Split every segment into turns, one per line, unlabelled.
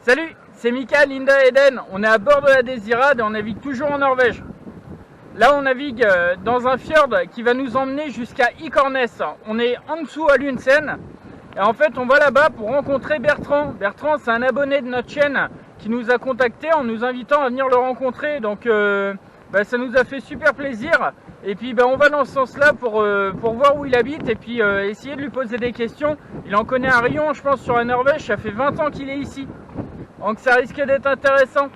Salut, c'est Mika, Linda et Eden. On est à bord de la Désirade et on navigue toujours en Norvège. Là, on navigue dans un fjord qui va nous emmener jusqu'à Ikornes. On est en dessous à Lunsen. Et en fait, on va là-bas pour rencontrer Bertrand. Bertrand, c'est un abonné de notre chaîne qui nous a contacté en nous invitant à venir le rencontrer. Donc, ça nous a fait super plaisir. Et puis, on va dans ce sens-là pour voir où il habite et puis essayer de lui poser des questions. Il en connaît un rayon, je pense, sur la Norvège. Ça fait 20 ans qu'il est ici. Donc ça risque d'être intéressant.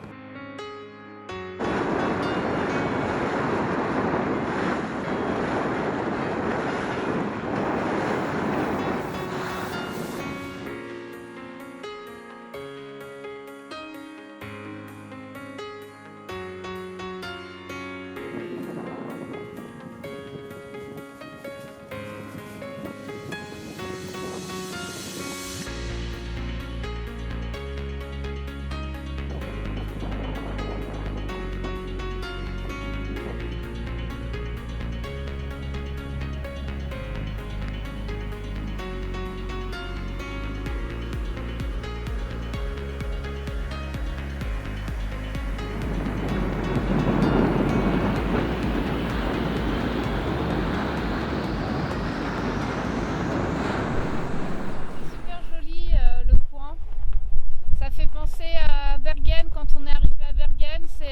À Bergen, quand on est arrivé à Bergen, c'est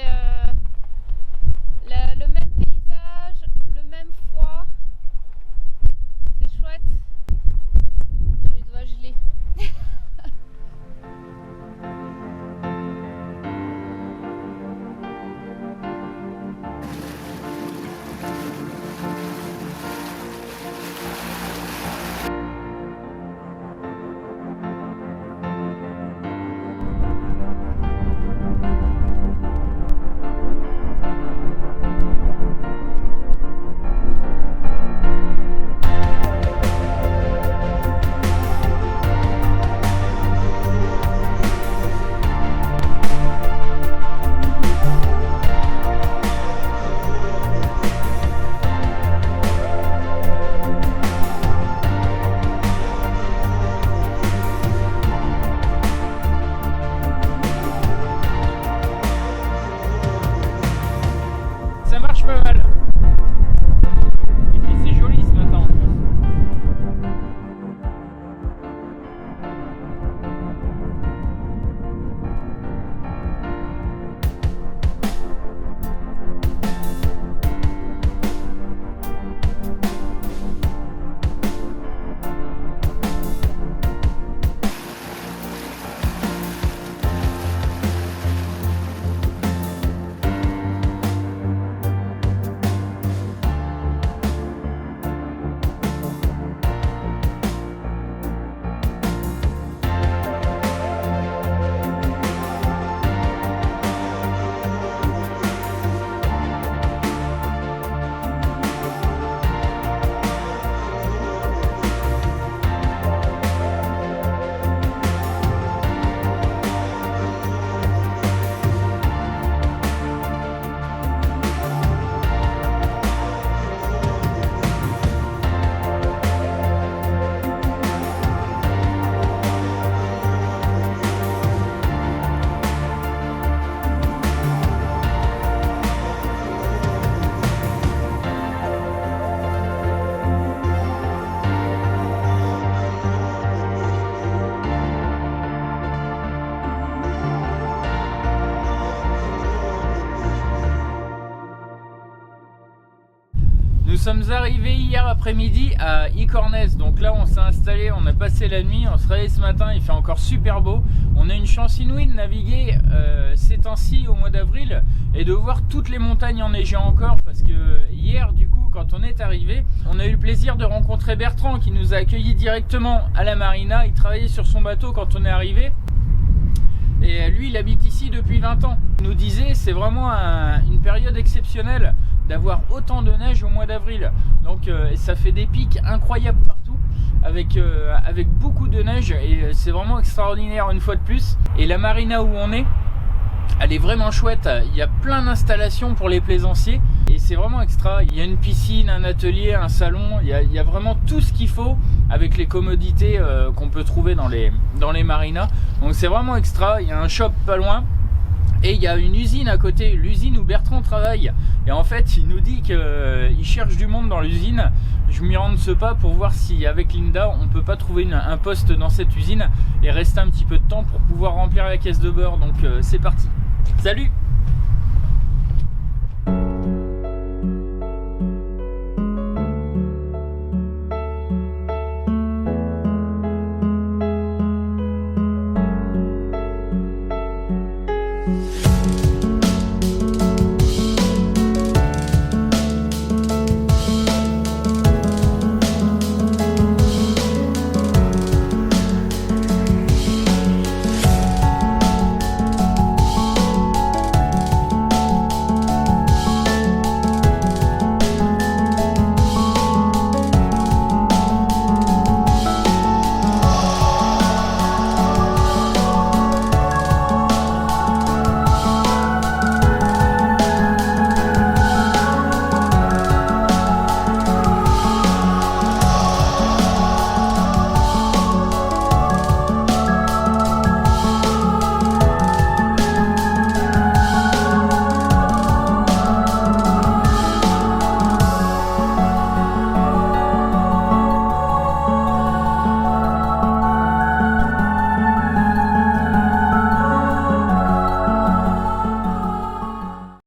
le même paysage, le même froid, c'est chouette, j'ai les doigts gelés.
Ça marche pas mal. Et puis c'est joli ce matin en plus. Nous sommes arrivés hier après-midi à Ikornes, donc là on s'est installé, on a passé la nuit, on se réveille ce matin, il fait encore super beau. On a une chance inouïe de naviguer ces temps-ci au mois d'avril et de voir toutes les montagnes enneigées encore, parce que hier du coup quand on est arrivé, on a eu le plaisir de rencontrer Bertrand qui nous a accueillis directement à la marina. Il travaillait sur son bateau quand on est arrivé. Et lui, il habite ici depuis 20 ans. Il nous disait, c'est vraiment une période exceptionnelle d'avoir autant de neige au mois d'avril. Donc ça fait des pics incroyables partout, avec beaucoup de neige, et c'est vraiment extraordinaire une fois de plus. Et la marina où on est, elle est vraiment chouette. Il y a plein d'installations pour les plaisanciers et c'est vraiment extra. Il y a une piscine, un atelier, un salon, il y a vraiment tout ce qu'il faut avec les commodités qu'on peut trouver dans les marinas. Donc c'est vraiment extra. Il y a un shop pas loin. Et il y a une usine à côté, l'usine où Bertrand travaille. Et en fait, il nous dit qu'il cherche du monde dans l'usine. Je m'y rends ce pas pour voir si avec Linda, on peut pas trouver un poste dans cette usine et rester un petit peu de temps pour pouvoir remplir la caisse de beurre. Donc c'est parti. Salut!